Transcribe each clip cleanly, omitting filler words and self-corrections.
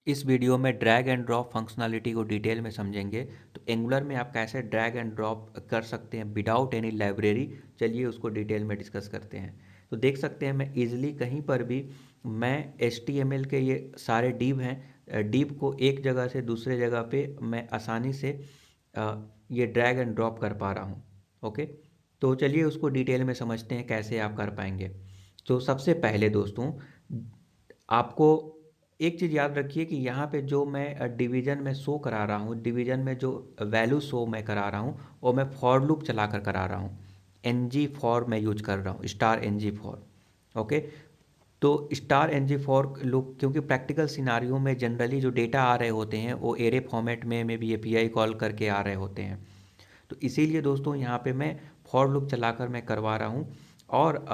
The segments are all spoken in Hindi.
इस वीडियो में ड्रैग एंड ड्रॉप फंक्शनलिटी को डिटेल में समझेंगे। तो एंगुलर में आप कैसे ड्रैग एंड ड्रॉप कर सकते हैं विदाउट एनी लाइब्रेरी, चलिए उसको डिटेल में डिस्कस करते हैं। तो देख सकते हैं मैं इजीली कहीं पर भी मैं HTML के ये सारे डिव हैं, डिव को एक जगह से दूसरे जगह पे मैं आसानी से ये ड्रैग एंड ड्रॉप कर पा रहा हूँ। ओके, तो चलिए उसको डिटेल में समझते हैं कैसे आप कर पाएंगे। तो सबसे पहले दोस्तों, आपको एक चीज़ याद रखिए कि यहाँ पे जो मैं डिवीज़न में शो करा रहा हूँ, डिवीज़न में जो वैल्यू शो मैं करा रहा हूँ वो मैं फॉर लूप चला कर करा रहा हूँ। NG फॉर मैं यूज कर रहा हूँ, स्टार NG फॉर। ओके, तो स्टार NG फॉर लूप, क्योंकि प्रैक्टिकल सिनारियों में जनरली जो डेटा आ रहे होते हैं वो एरे फॉर्मेट में भी API कॉल करके आ रहे होते हैं। तो इसीलिए दोस्तों यहाँ पे मैं फॉर लूप चलाकर मैं करवा रहा हूँ। और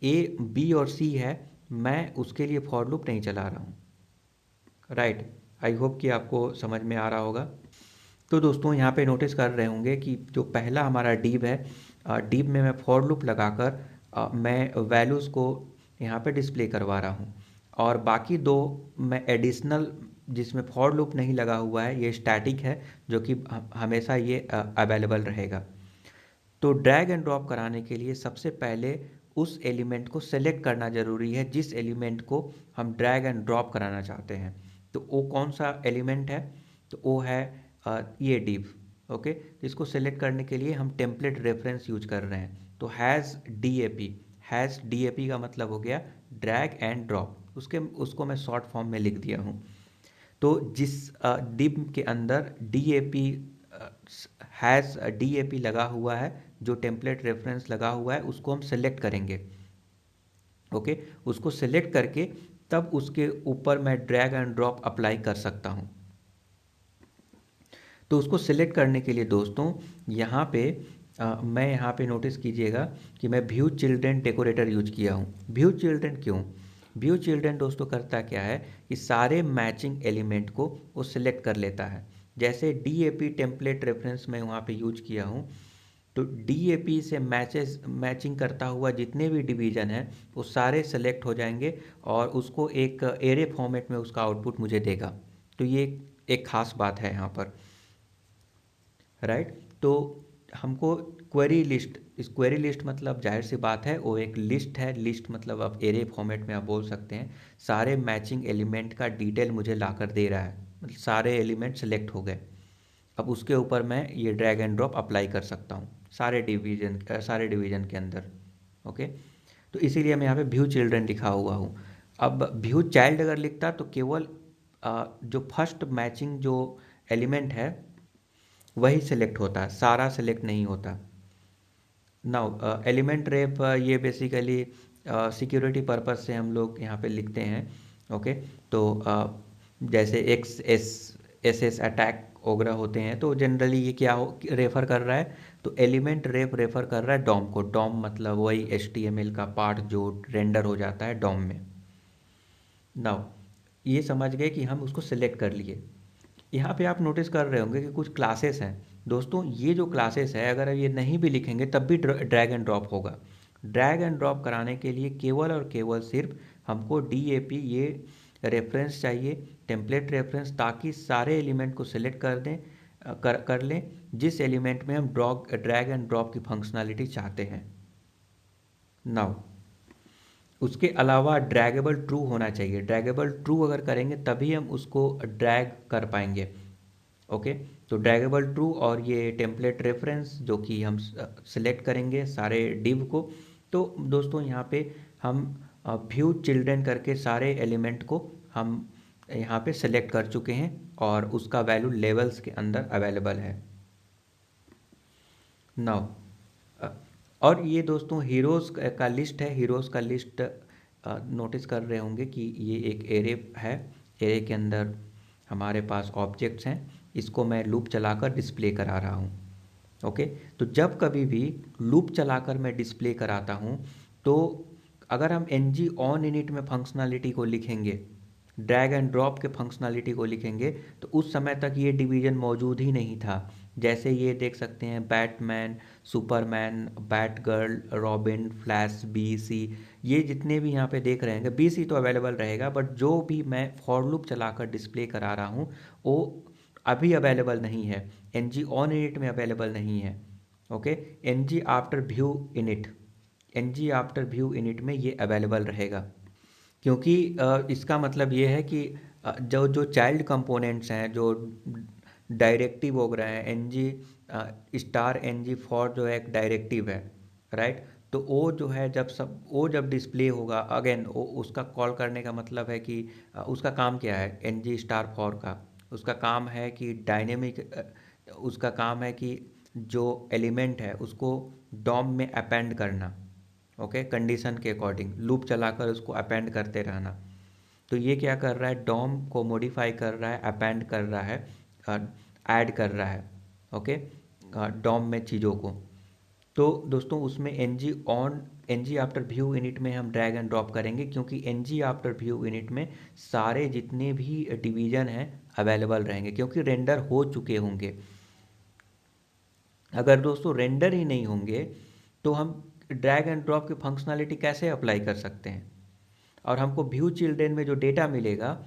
A B और C है, मैं उसके लिए फॉर लूप नहीं चला रहा हूँ। राइट, आई होप कि आपको समझ में आ रहा होगा। तो दोस्तों यहाँ पे नोटिस कर रहे होंगे कि जो पहला हमारा डिव है, डिव में मैं फॉर लूप लगाकर मैं वैल्यूज़ को यहाँ पे डिस्प्ले करवा रहा हूँ। और बाकी दो मैं एडिशनल, जिसमें फॉर लूप नहीं लगा हुआ है, ये स्टैटिक है, जो कि हमेशा ये अवेलेबल रहेगा। तो ड्रैग एंड ड्रॉप कराने के लिए सबसे पहले उस एलिमेंट को सेलेक्ट करना ज़रूरी है जिस एलिमेंट को हम ड्रैग एंड ड्रॉप कराना चाहते हैं। तो वो कौन सा एलिमेंट है? तो वो है ये डिव। ओके, तो इसको सेलेक्ट करने के लिए हम टेम्पलेट रेफरेंस यूज कर रहे हैं। तो हैज़ डी ए पी का मतलब हो गया ड्रैग एंड ड्रॉप, उसको मैं शॉर्ट फॉर्म में लिख दिया हूँ। तो जिस डिव के अंदर डी ए पी लगा हुआ है, जो टेम्पलेट रेफरेंस लगा हुआ है, उसको हम सेलेक्ट करेंगे। ओके, उसको सेलेक्ट करके तब उसके ऊपर मैं ड्रैग एंड ड्रॉप अप्लाई कर सकता हूँ। तो उसको सिलेक्ट करने के लिए दोस्तों यहाँ पे मैं यहाँ पे नोटिस कीजिएगा कि मैं व्यू चिल्ड्रेन डेकोरेटर यूज किया हूँ। व्यू चिल्ड्रेन क्यों? व्यू चिल्ड्रेन दोस्तों करता क्या है कि सारे मैचिंग एलिमेंट को वो सिलेक्ट कर लेता है। जैसे DAP टेम्पलेट रेफरेंस मैं वहाँ पे यूज किया हूँ, तो DAP से मैचिंग करता हुआ जितने भी डिवीज़न हैं वो सारे सेलेक्ट हो जाएंगे और उसको एक एरे फॉर्मेट में उसका आउटपुट मुझे देगा। तो ये एक खास बात है यहाँ पर। राइट, तो हमको क्वेरी लिस्ट, इस क्वेरी लिस्ट मतलब जाहिर सी बात है वो एक लिस्ट है। लिस्ट मतलब आप एरे फॉर्मेट में आप बोल सकते हैं। सारे मैचिंग एलिमेंट का डिटेल मुझे लाकर दे रहा है, मतलब सारे एलिमेंट सेलेक्ट हो गए। अब उसके ऊपर मैं ये ड्रैग एंड ड्रॉप अप्लाई कर सकता हूँ सारे डिवीजन के अंदर। ओके, तो इसीलिए मैं यहाँ पे व्यू चिल्ड्रन लिखा हुआ हूँ। अब व्यू चाइल्ड अगर लिखता तो केवल जो फर्स्ट मैचिंग जो एलिमेंट है वही सिलेक्ट होता है, सारा सिलेक्ट नहीं होता। नाउ एलिमेंट रेप ये बेसिकली सिक्योरिटी पर्पस से हम लोग यहाँ पे लिखते हैं। ओके, तो जैसे एस अटैक वगैरह होते हैं तो जनरली ये क्या रेफर कर रहा है, तो एलिमेंट रेप रेफर कर रहा है डॉम को। डॉम मतलब वही HTML का पार्ट जो रेंडर हो जाता है डॉम में। नाउ ये समझ गए कि हम उसको सिलेक्ट कर लिए। यहाँ पे आप नोटिस कर रहे होंगे कि कुछ क्लासेस हैं। दोस्तों ये जो क्लासेस है अगर ये नहीं भी लिखेंगे तब भी ड्रैग एंड ड्रॉप होगा। ड्रैग एंड ड्रॉप कराने के लिए केवल और केवल सिर्फ हमको DAP ये रेफरेंस चाहिए, टेम्पलेट रेफरेंस, ताकि सारे एलिमेंट को सिलेक्ट कर दें, कर लें जिस एलिमेंट में हम ड्रैग एंड ड्रॉप की फंक्शनलिटी चाहते हैं। नाउ उसके अलावा ड्रैगेबल ट्रू होना चाहिए। ड्रैगेबल ट्रू अगर करेंगे तभी हम उसको ड्रैग कर पाएंगे। ओके, तो ड्रैगेबल ट्रू और ये टेम्पलेट रेफरेंस जो कि हम सिलेक्ट करेंगे सारे डिव को। तो दोस्तों यहाँ पे हम व्यू चिल्ड्रन करके सारे एलिमेंट को हम यहाँ पे सिलेक्ट कर चुके हैं और उसका वैल्यू लेवल्स के अंदर अवेलेबल है। नाउ और ये दोस्तों हीरोज़ का लिस्ट है। हीरोज़ का लिस्ट नोटिस कर रहे होंगे कि ये एक एरे है। एरे के अंदर हमारे पास ऑब्जेक्ट्स हैं, इसको मैं लूप चलाकर डिस्प्ले करा रहा हूँ। ओके, तो जब कभी भी लूप चलाकर मैं डिस्प्ले कराता हूँ तो अगर हम ng ऑन इनिट में फंक्शनलिटी को लिखेंगे, ड्रैग एंड ड्रॉप के फंक्शनलिटी को लिखेंगे, तो उस समय तक ये डिवीज़न मौजूद ही नहीं था। जैसे ये देख सकते हैं Batman, Superman, Batgirl, Robin, Flash, B C, ये जितने भी यहाँ पे देख रहे हैं, बी सी तो अवेलेबल रहेगा, बट जो भी मैं फॉर लूप चलाकर डिस्प्ले करा रहा हूँ वो अभी अवेलेबल नहीं है, एन जी ऑन इनिट में अवेलेबल नहीं है। Okay, N G after view init, N G after view init में ये अवेलेबल रहेगा, क्योंकि इसका मतलब ये है कि जो जो चाइल्ड कंपोनेंट्स हैं, जो डायरेक्टिव हो रहे हैं, N G star N G for जो है एक डायरेक्टिव है, राइट। तो वो जो है जब सब वो जब डिस्प्ले होगा अगेन, उसका कॉल करने का मतलब है कि उसका काम क्या है, एन जी स्टार फॉर का उसका काम है कि डायनेमिक, उसका काम है कि जो एलिमेंट है उसको डॉम में अपेंड करना। ओके, कंडीशन के अकॉर्डिंग लूप चलाकर उसको अपेंड करते रहना। तो ये क्या कर रहा है, डॉम को मॉडिफाई कर रहा है, अपेंड कर रहा है, ऐड कर रहा है। ओके, डॉम में चीज़ों को। तो दोस्तों उसमें N G on, N G after view init में हम ड्रैग एंड ड्रॉप करेंगे, क्योंकि N G after view init में सारे जितने भी डिवीज़न हैं अवेलेबल रहेंगे, क्योंकि रेंडर हो चुके होंगे। अगर दोस्तों रेंडर ही नहीं होंगे तो हम ड्रैग एंड ड्रॉप की फंक्शनैलिटी कैसे अप्लाई कर सकते हैं। और हमको व्यू चिल्ड्रेन में जो डेटा मिलेगा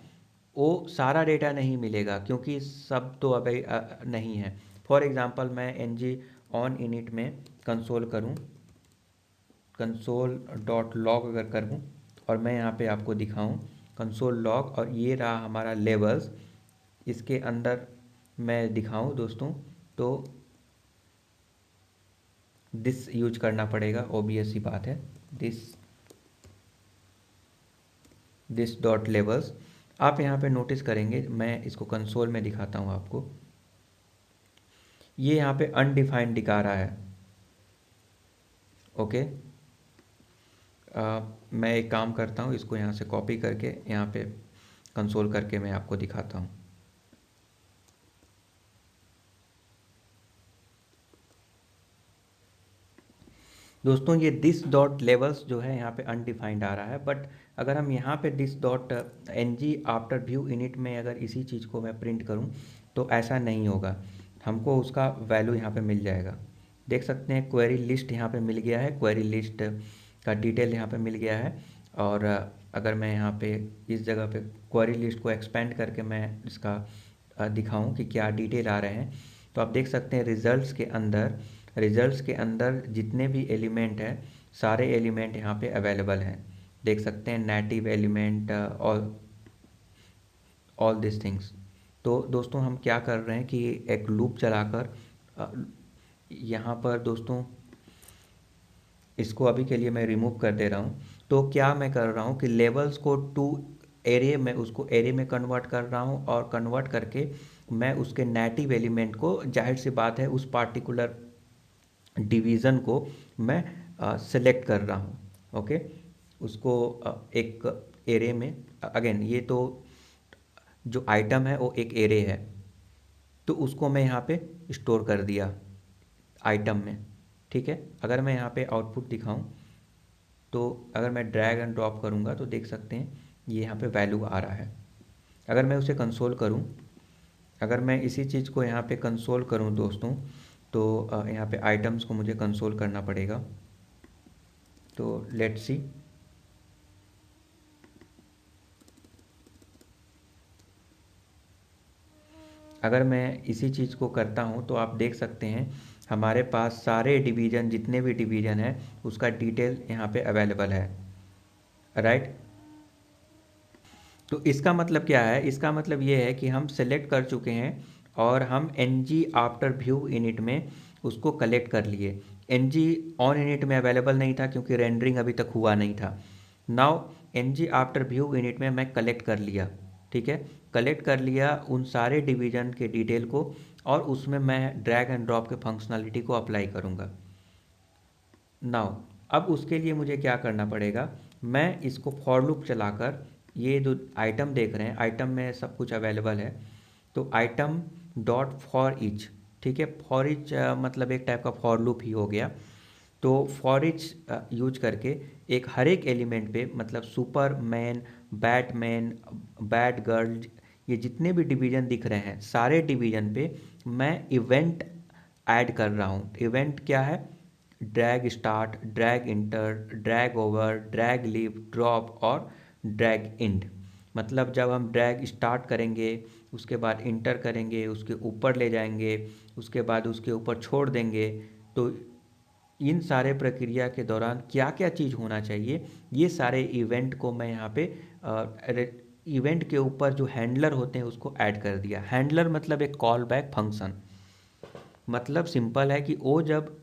वो सारा डेटा नहीं मिलेगा, क्योंकि सब तो अभी नहीं है। फॉर एग्ज़ाम्पल मैं एन जी ऑन इनिट में कंसोल करूं, कंसोल डॉट लॉग अगर करूं और मैं यहाँ पे आपको दिखाऊं कंसोल लॉग, और ये रहा हमारा लेवल्स, इसके अंदर मैं दिखाऊं दोस्तों, तो दिस यूज करना पड़ेगा, ओबियस सी बात है, दिस डॉट लेवल्स। आप यहाँ पे नोटिस करेंगे, मैं इसको कंसोल में दिखाता हूँ आपको, ये यहाँ पे अनडिफाइंड दिखा रहा है। ओके, मैं एक काम करता हूँ, इसको यहाँ से कॉपी करके यहाँ पे कंसोल करके मैं आपको दिखाता हूँ। दोस्तों ये दिस डॉट लेवल्स जो है यहाँ पे अनडिफाइंड आ रहा है, बट अगर हम यहाँ पे this dot N G after view init में अगर इसी चीज़ को मैं प्रिंट करूँ तो ऐसा नहीं होगा, हमको उसका वैल्यू यहाँ पे मिल जाएगा। देख सकते हैं क्वेरी लिस्ट यहाँ पे मिल गया है, क्वेरी लिस्ट का डिटेल यहाँ पे मिल गया है। और अगर मैं यहाँ पे इस जगह पे क्वेरी लिस्ट को एक्सपेंड करके मैं इसका दिखाऊं कि क्या डिटेल आ रहे हैं, तो आप देख सकते हैं रिजल्ट्स के अंदर जितने भी एलिमेंट हैं सारे एलिमेंट यहाँ पे अवेलेबल हैं। देख सकते हैं native element, all this things. तो दोस्तों हम क्या कर रहे हैं कि एक लूप चलाकर यहाँ पर दोस्तों इसको अभी के लिए मैं रिमूव कर दे रहा हूँ। तो क्या मैं कर रहा हूँ कि लेवल्स को टू एरे में, उसको एरे में कन्वर्ट कर रहा हूँ, और कन्वर्ट करके मैं उसके नेटिव एलिमेंट को, जाहिर सी बात है उस पार्टिकुलर डिवीज़न को मैं सेलेक्ट कर रहा हूँ। ओके, उसको एक एरे में, अगेन ये तो जो आइटम है वो एक एरे है, तो उसको मैं यहाँ पे स्टोर कर दिया आइटम में। ठीक है, अगर मैं यहाँ पे आउटपुट दिखाऊं तो अगर मैं ड्रैग एंड ड्रॉप करूँगा तो देख सकते हैं ये यहाँ पे वैल्यू आ रहा है। अगर मैं उसे कंसोल करूँ, अगर मैं इसी चीज़ को यहाँ पे कंसोल करूँ दोस्तों, तो यहाँ पे आइटम्स को मुझे कंसोल करना पड़ेगा। तो लेट्स सी, अगर मैं इसी चीज़ को करता हूँ तो आप देख सकते हैं हमारे पास सारे डिवीज़न, जितने भी डिवीज़न है उसका डिटेल यहाँ पे अवेलेबल है, राइट। तो इसका मतलब क्या है, इसका मतलब ये है कि हम सेलेक्ट कर चुके हैं और हम N G after view init में उसको कलेक्ट कर लिए। एन जी ऑन इनिट में अवेलेबल नहीं था क्योंकि रेंडरिंग अभी तक हुआ नहीं था। Now N G after view init में मैं कलेक्ट कर लिया, ठीक है, कलेक्ट कर लिया उन सारे डिवीज़न के डिटेल को, और उसमें मैं ड्रैग एंड ड्रॉप के फंक्शनलिटी को अप्लाई करूँगा। नाउ अब उसके लिए मुझे क्या करना पड़ेगा, मैं इसको फॉर लूप चलाकर, ये जो आइटम देख रहे हैं आइटम में सब कुछ अवेलेबल है, तो आइटम डॉट फॉर ईच, ठीक है, फॉर ईच मतलब एक टाइप का फॉर लूप ही हो गया। तो फॉर ईच यूज करके एक हर एक एलिमेंट पे, मतलब सुपरमैन, बैटमैन, बैट गर्ल, ये जितने भी डिवीज़न दिख रहे हैं सारे डिवीज़न पे मैं इवेंट ऐड कर रहा हूँ। इवेंट क्या है? Drag start, drag inter, drag over, drag leave, drop और ड्रैग इंड। मतलब जब हम ड्रैग स्टार्ट करेंगे, उसके बाद इंटर करेंगे, उसके ऊपर ले जाएंगे, उसके बाद उसके ऊपर छोड़ देंगे, तो इन सारे प्रक्रिया के दौरान क्या क्या चीज़ होना चाहिए, ये सारे इवेंट को मैं यहाँ पे इवेंट के ऊपर जो हैंडलर होते हैं उसको ऐड कर दिया। हैंडलर मतलब एक कॉल बैक फंक्शन। मतलब सिंपल है कि वो जब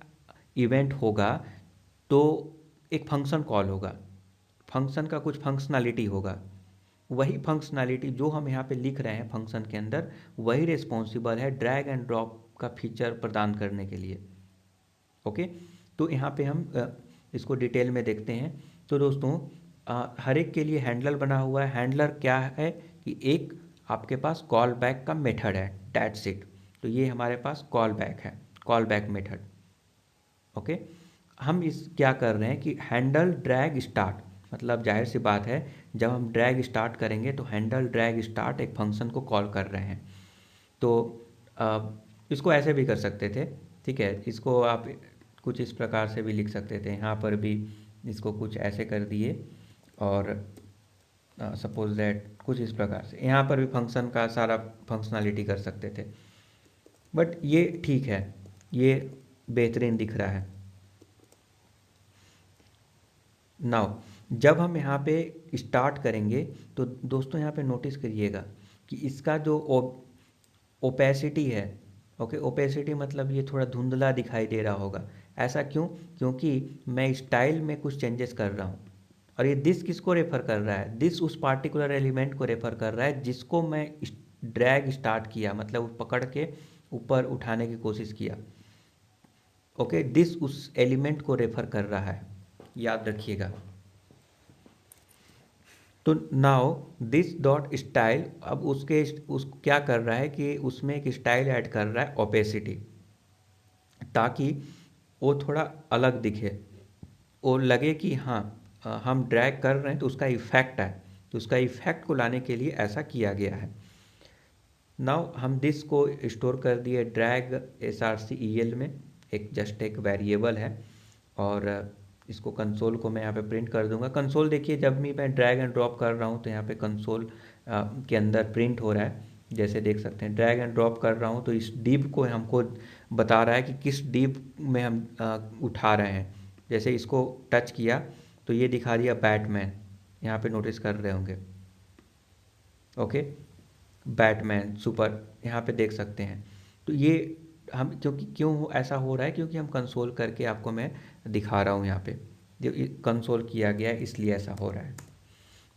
इवेंट होगा तो एक फंक्शन कॉल होगा, फंक्शन का कुछ फंक्शनैलिटी होगा, वही फंक्शनैलिटी जो हम यहाँ पे लिख रहे हैं फंक्शन के अंदर, वही रिस्पॉन्सिबल है ड्रैग एंड ड्रॉप का फीचर प्रदान करने के लिए। ओके, तो यहाँ पे हम इसको डिटेल में देखते हैं। तो दोस्तों हर एक के लिए हैंडलर बना हुआ है। हैंडलर क्या है कि एक आपके पास कॉल बैक का मेथड है, दैट्स इट। तो ये हमारे पास कॉल बैक है, कॉल बैक मेथड। ओके, हम इस क्या कर रहे हैं कि हैंडल ड्रैग स्टार्ट, मतलब जाहिर सी बात है जब हम ड्रैग स्टार्ट करेंगे तो हैंडल ड्रैग स्टार्ट एक फंक्शन को कॉल कर रहे हैं। तो इसको ऐसे भी कर सकते थे, ठीक है, इसको आप कुछ इस प्रकार से भी लिख सकते थे। यहाँ पर भी इसको कुछ ऐसे कर दिए और सपोज दैट कुछ इस प्रकार से यहाँ पर भी फंक्शन का सारा फंक्शनैलिटी कर सकते थे। बट ये ठीक है, ये बेहतरीन दिख रहा है। नाउ जब हम यहाँ पे स्टार्ट करेंगे तो दोस्तों यहाँ पे नोटिस करिएगा कि इसका जो ओपेसिटी है, ओके, ओपेसिटी मतलब ये थोड़ा धुंधला दिखाई दे रहा होगा। ऐसा क्यों? क्योंकि मैं स्टाइल में कुछ चेंजेस कर रहा हूँ। और ये दिस किसको रेफर कर रहा है? दिस उस पार्टिकुलर एलिमेंट को रेफर कर रहा है जिसको मैं ड्रैग स्टार्ट किया, मतलब पकड़ के ऊपर उठाने की कोशिश किया। ओके, दिस उस एलिमेंट को रेफर कर रहा है, याद रखिएगा। तो नाउ दिस डॉट स्टाइल अब उस क्या कर रहा है कि उसमें एक स्टाइल ऐड कर रहा है, ओपेसिटी, ताकि वो थोड़ा अलग दिखे, वो लगे कि हाँ हम ड्रैग कर रहे हैं तो उसका इफेक्ट है। तो उसका इफेक्ट को लाने के लिए ऐसा किया गया है। नाउ हम दिस को स्टोर कर दिए ड्रैग srcel में, एक जस्ट एक वेरिएबल है। और इसको कंसोल को मैं यहाँ पे प्रिंट कर दूंगा। कंसोल देखिए, जब भी मैं ड्रैग एंड ड्रॉप कर रहा हूँ तो यहाँ पे कंसोल के अंदर प्रिंट हो रहा है। जैसे देख सकते हैं ड्रैग एंड ड्रॉप कर रहा हूँ तो इस डिव को हमको बता रहा है कि किस डिव में हम उठा रहे हैं। जैसे इसको टच किया तो ये दिखा दिया बैटमैन, यहाँ पे नोटिस कर रहे होंगे। ओके, बैटमैन सुपर यहाँ पे देख सकते हैं। तो ये हम क्यों ऐसा हो रहा है? क्योंकि हम कंसोल करके आपको मैं दिखा रहा हूँ। यहाँ पे जो कंसोल किया गया है इसलिए ऐसा हो रहा है।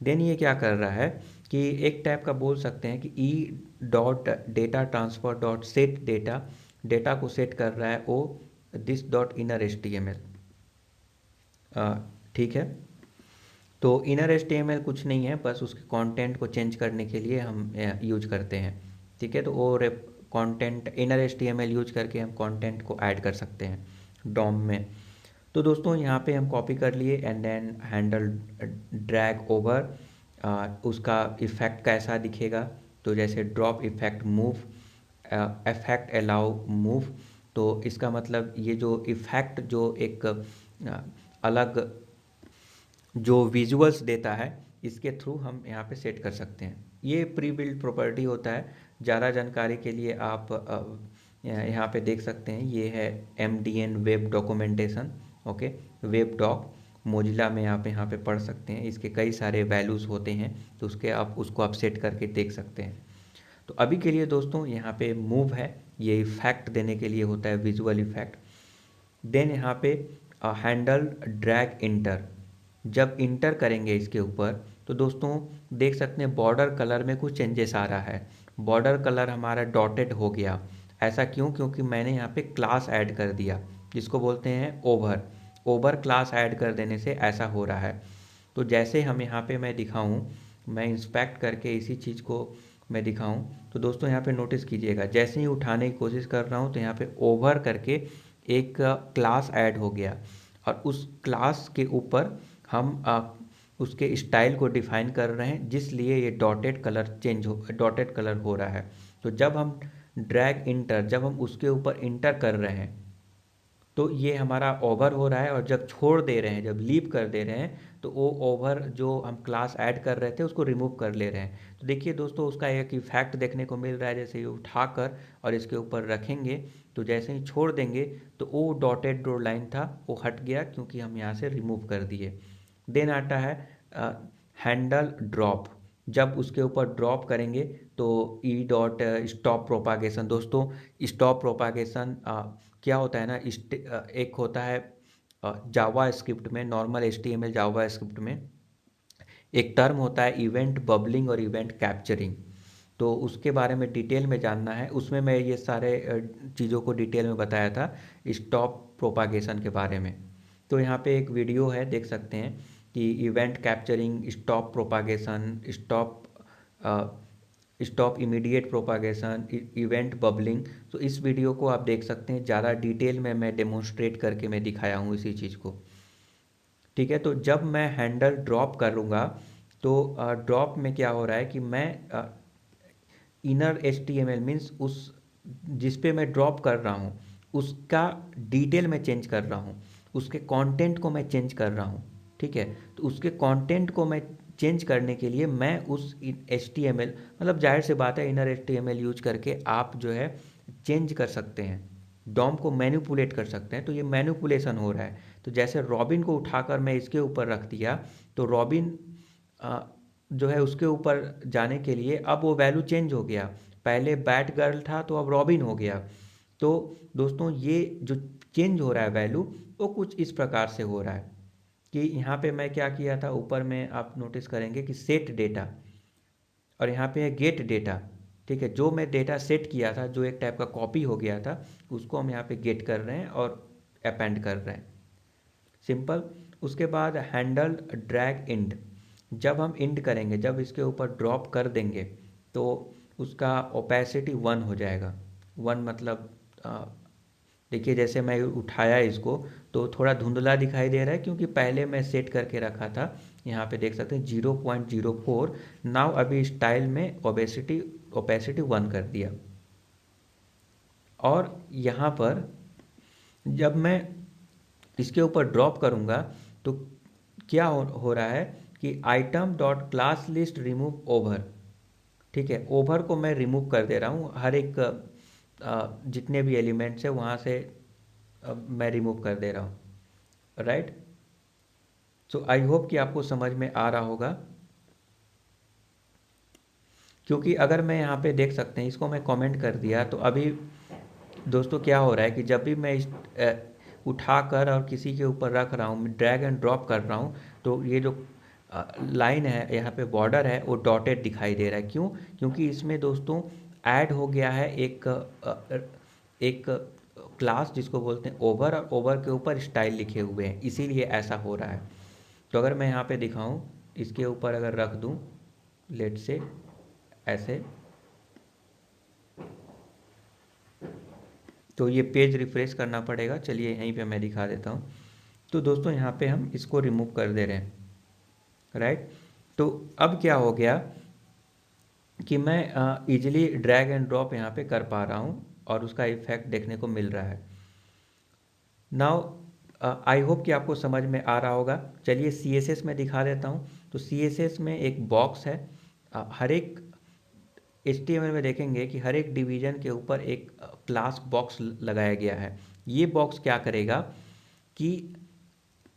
देन ये क्या कर रहा है कि एक टाइप का बोल सकते हैं कि E dot data transfer dot set data, data को सेट कर रहा है वो दिस डॉट इनर HTML। ठीक है, तो इनर HTML कुछ नहीं है, बस उसके कंटेंट को चेंज करने के लिए हम यूज करते हैं। ठीक है, तो वो कंटेंट इनर HTML यूज करके हम कंटेंट को ऐड कर सकते हैं डॉम में। तो दोस्तों यहाँ पे हम कॉपी कर लिए and then handle drag over. उसका इफ़ेक्ट कैसा दिखेगा? तो जैसे drop effect move, effect allow move. तो इसका मतलब ये जो इफ़ेक्ट जो एक अलग जो विजुअल्स देता है इसके थ्रू हम यहाँ पे सेट कर सकते हैं। ये प्री बिल्ड प्रॉपर्टी होता है। ज़्यादा जानकारी के लिए आप यहाँ पे देख सकते हैं, ये है MDN web documentation. Okay, web doc Mozilla में आप यहाँ पे पढ़ सकते हैं। इसके कई सारे वैल्यूज़ होते हैं तो उसको आप सेट करके देख सकते हैं। तो अभी के लिए दोस्तों यहाँ पे मूव है, ये इफेक्ट देने के लिए होता है, विजुअल इफेक्ट। देन यहाँ पे हैंडल ड्रैग इंटर, जब इंटर करेंगे इसके ऊपर तो दोस्तों देख सकते हैं बॉर्डर कलर में कुछ चेंजेस आ रहा है। बॉर्डर कलर हमारा डॉटेड हो गया। ऐसा क्यों? क्योंकि मैंने यहाँ पे क्लास ऐड कर दिया जिसको बोलते हैं ओवर। ओवर क्लास ऐड कर देने से ऐसा हो रहा है। तो जैसे हम यहाँ पे मैं दिखाऊँ, मैं इंस्पेक्ट करके इसी चीज़ को मैं दिखाऊँ तो दोस्तों यहाँ पे नोटिस कीजिएगा, जैसे ही उठाने की कोशिश कर रहा हूँ तो यहाँ पे ओवर करके एक क्लास ऐड हो गया और उस क्लास के ऊपर हम उसके स्टाइल को डिफाइन कर रहे हैं, जिसलिए ये डॉटेड कलर हो रहा है। तो जब हम ड्रैग इंटर, जब हम उसके ऊपर इंटर कर रहे हैं तो ये हमारा ओवर हो रहा है, और जब छोड़ दे रहे हैं, जब लीव कर दे रहे हैं, तो वो ओवर जो हम क्लास ऐड कर रहे थे उसको रिमूव कर ले रहे हैं। तो देखिए दोस्तों, उसका एक इफेक्ट देखने को मिल रहा है। जैसे ये उठाकर और इसके ऊपर रखेंगे, तो जैसे ही छोड़ देंगे तो वो डॉटेड रो लाइन था वो हट गया, क्योंकि हम यहाँ से रिमूव कर दिए। देन आता है हैंडल ड्रॉप। जब उसके ऊपर ड्रॉप करेंगे तो ई डॉट स्टॉप प्रोपागेशन। दोस्तों, स्टॉप प्रोपागेशन क्या होता है ना, एक होता है जावा स्क्रिप्ट में, नॉर्मल HTML जावा स्क्रिप्ट में एक टर्म होता है इवेंट बबलिंग और इवेंट कैप्चरिंग। तो उसके बारे में डिटेल में जानना है, उसमें मैं ये सारे चीज़ों को डिटेल में बताया था स्टॉप प्रोपागेशन के बारे में। तो यहाँ पे एक वीडियो है, देख सकते हैं कि event capturing, stop propagation, stop immediate propagation, event bubbling. तो इस वीडियो को आप देख सकते हैं, ज़्यादा डिटेल में मैं डेमोन्स्ट्रेट करके मैं दिखाया हूँ इसी चीज़ को। ठीक है, तो जब मैं हैंडल ड्रॉप करूँगा तो ड्रॉप में क्या हो रहा है कि मैं इनर HTML मीन्स उस जिस पे मैं ड्रॉप कर रहा हूँ उसका डिटेल में चेंज कर रहा हूँ, उसके कंटेंट को मैं चेंज कर रहा हूँ। ठीक है, तो उसके कंटेंट को मैं चेंज करने के लिए मैं उस HTML, मतलब जाहिर सी बात है इनर HTML यूज करके आप जो है चेंज कर सकते हैं, डॉम को मैनिपुलेट कर सकते हैं। तो ये मैनिपुलेशन हो रहा है। तो जैसे रॉबिन को उठाकर मैं इसके ऊपर रख दिया, तो रॉबिन जो है उसके ऊपर जाने के लिए अब वो वैल्यू चेंज हो गया। पहले बैट गर्ल था तो अब रॉबिन हो गया। तो दोस्तों, ये जो चेंज हो रहा है वैल्यू, वो कुछ इस प्रकार से हो रहा है कि यहाँ पे मैं क्या किया था, ऊपर में आप नोटिस करेंगे कि सेट डेटा, और यहाँ पे है गेट डेटा। ठीक है, जो मैं डेटा सेट किया था, जो एक टाइप का कॉपी हो गया था, उसको हम यहाँ पे गेट कर रहे हैं और अपेंड कर रहे हैं। सिंपल। उसके बाद हैंडल ड्रैग इंड। जब हम इंड करेंगे, जब इसके ऊपर ड्रॉप कर देंगे, तो उसका ओपेसिटी 1 हो जाएगा। 1 मतलब देखिए जैसे मैं उठाया इसको तो थोड़ा धुंधला दिखाई दे रहा है, क्योंकि पहले मैं सेट करके रखा था। यहाँ पे देख सकते हैं 0.04। नाउ अभी स्टाइल में ओपेसिटी 1 कर दिया। और यहाँ पर जब मैं इसके ऊपर ड्रॉप करूँगा तो क्या हो रहा है कि item dot class list remove over. ठीक है, ओवर को मैं रिमूव कर दे रहा हूँ, हर एक जितने भी एलिमेंट्स है वहाँ से मैं रिमूव कर दे रहा हूँ। राइट। सो आई होप कि आपको समझ में आ रहा होगा, क्योंकि अगर मैं यहाँ पे देख सकते हैं, इसको मैं कमेंट कर दिया, तो अभी दोस्तों क्या हो रहा है कि जब भी मैं उठा कर और किसी के ऊपर रख रहा हूँ, ड्रैग एंड ड्रॉप कर रहा हूँ, तो ये जो लाइन है, यहाँ पे बॉर्डर है, वो डॉटेड दिखाई दे रहा है। क्यों? क्योंकि इसमें दोस्तों ऐड हो गया है एक क्लास जिसको बोलते हैं ओवर, और ओवर के ऊपर स्टाइल लिखे हुए हैं, इसीलिए ऐसा हो रहा है। तो अगर मैं यहाँ पे दिखाऊं, इसके ऊपर अगर रख दूं, लेट से ऐसे, तो ये पेज रिफ्रेश करना पड़ेगा। चलिए यहीं पे मैं दिखा देता हूँ। तो दोस्तों यहाँ पे हम इसको रिमूव कर दे रहे हैं। राइट। तो अब क्या हो गया कि मैं इजीली ड्रैग एंड ड्रॉप यहाँ पे कर पा रहा हूँ, और उसका इफेक्ट देखने को मिल रहा है। नाउ आई होप कि आपको समझ में आ रहा होगा। चलिए CSS में दिखा देता हूँ। तो CSS में एक बॉक्स है, हर एक HTML में देखेंगे कि हर एक डिवीजन के ऊपर एक क्लास बॉक्स लगाया गया है। ये बॉक्स क्या करेगा कि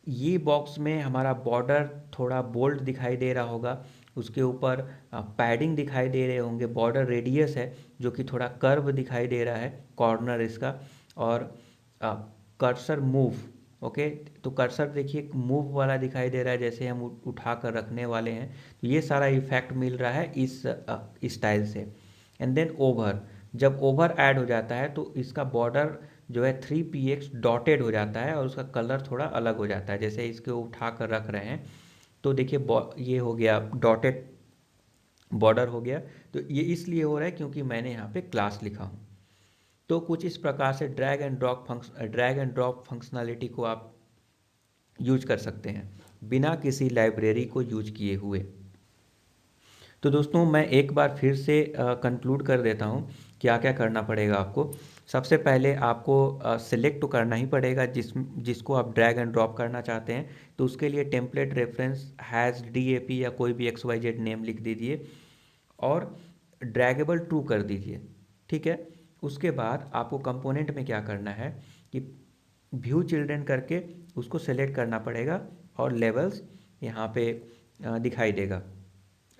ये बॉक्स में हमारा बॉर्डर थोड़ा बोल्ड दिखाई दे रहा होगा, उसके ऊपर पैडिंग दिखाई दे रहे होंगे, बॉर्डर रेडियस है जो कि थोड़ा कर्व दिखाई दे रहा है, कॉर्नर इसका, और कर्सर मूव। ओके, तो कर्सर देखिए मूव वाला दिखाई दे रहा है, जैसे हम उठा कर रखने वाले हैं। तो ये सारा इफेक्ट मिल रहा है इस स्टाइल से। एंड देन ओवर, जब ओवर ऐड हो जाता है तो इसका बॉर्डर जो है 3px डॉटेड हो जाता है, और उसका कलर थोड़ा अलग हो जाता है। जैसे इसके उठा कर रख रहे हैं तो देखिए ये हो गया डॉटेड बॉर्डर हो गया। तो ये इसलिए हो रहा है क्योंकि मैंने यहाँ पे क्लास लिखा हूँ। तो कुछ इस प्रकार से ड्रैग एंड ड्रॉप फंक्शनलिटी को आप यूज कर सकते हैं बिना किसी लाइब्रेरी को यूज किए हुए। तो दोस्तों मैं एक बार फिर से कंक्लूड कर देता हूँ क्या क्या करना पड़ेगा आपको। सबसे पहले आपको सिलेक्ट तो करना ही पड़ेगा जिसको आप ड्रैग एंड ड्रॉप करना चाहते हैं। तो उसके लिए टेम्पलेट रेफरेंस हैज़ DAP या कोई भी XYZ नेम लिख दीजिए और ड्रैगेबल ट्रू कर दीजिए। ठीक है, उसके बाद आपको कंपोनेंट में क्या करना है कि व्यू चिल्ड्रन करके उसको सेलेक्ट करना पड़ेगा और लेवल्स यहाँ पे दिखाई देगा।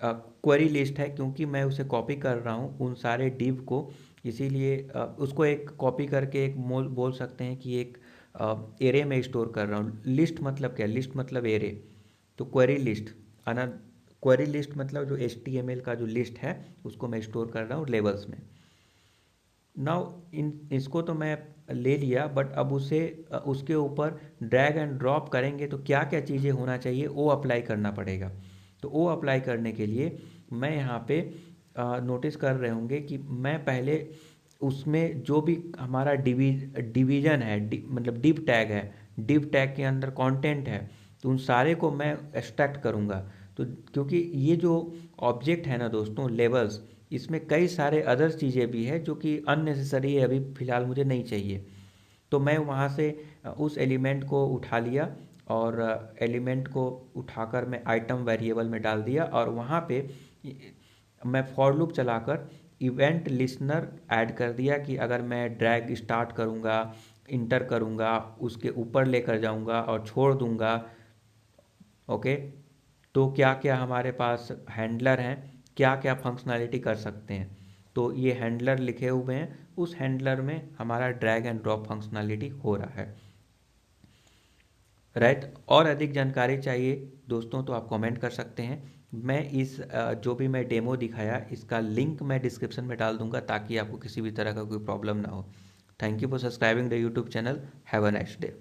क्वेरी लिस्ट है क्योंकि मैं उसे कॉपी कर रहा हूँ उन सारे डिव को, इसीलिए उसको एक कॉपी करके एक मोल बोल सकते हैं कि एक एरे में स्टोर कर रहा हूँ। लिस्ट मतलब क्या, लिस्ट मतलब एरे। तो क्वेरी लिस्ट क्वेरी लिस्ट मतलब जो HTML का जो लिस्ट है उसको मैं स्टोर कर रहा हूँ लेवल्स में। नाउ इसको तो मैं ले लिया, बट अब उसे उसके ऊपर ड्रैग एंड ड्रॉप करेंगे तो क्या क्या चीज़ें होना चाहिए वो अप्लाई करना पड़ेगा। तो वो अप्लाई करने के लिए मैं यहाँ पे नोटिस कर रहे होंगे कि मैं पहले उसमें जो भी हमारा डिवीजन है मतलब डिव टैग है, डिव टैग के अंदर कंटेंट है, तो उन सारे को मैं एक्सट्रैक्ट करूँगा। तो क्योंकि ये जो ऑब्जेक्ट है ना दोस्तों लेवल्स, इसमें कई सारे अदर चीज़ें भी है जो कि अननेसेसरी है, अभी फ़िलहाल मुझे नहीं चाहिए। तो मैं वहाँ से उस एलिमेंट को उठा लिया और एलिमेंट को उठाकर मैं आइटम वेरिएबल में डाल दिया और वहाँ पे मैं फॉर लूप चलाकर इवेंट लिसनर ऐड कर दिया कि अगर मैं ड्रैग स्टार्ट करूँगा, इंटर करूँगा, उसके ऊपर लेकर जाऊँगा और छोड़ दूँगा, ओके, तो क्या क्या हमारे पास हैंडलर हैं, क्या क्या फंक्शनैलिटी कर सकते हैं। तो ये हैंडलर लिखे हुए हैं, उस हैंडलर में हमारा ड्रैग एंड ड्रॉप फंक्शनैलिटी हो रहा है, राइट। और अधिक जानकारी चाहिए दोस्तों तो आप कमेंट कर सकते हैं। मैं इस जो भी मैं डेमो दिखाया इसका लिंक मैं डिस्क्रिप्शन में डाल दूंगा ताकि आपको किसी भी तरह का कोई प्रॉब्लम ना हो। Thank you for subscribing the YouTube channel. Have a nice day.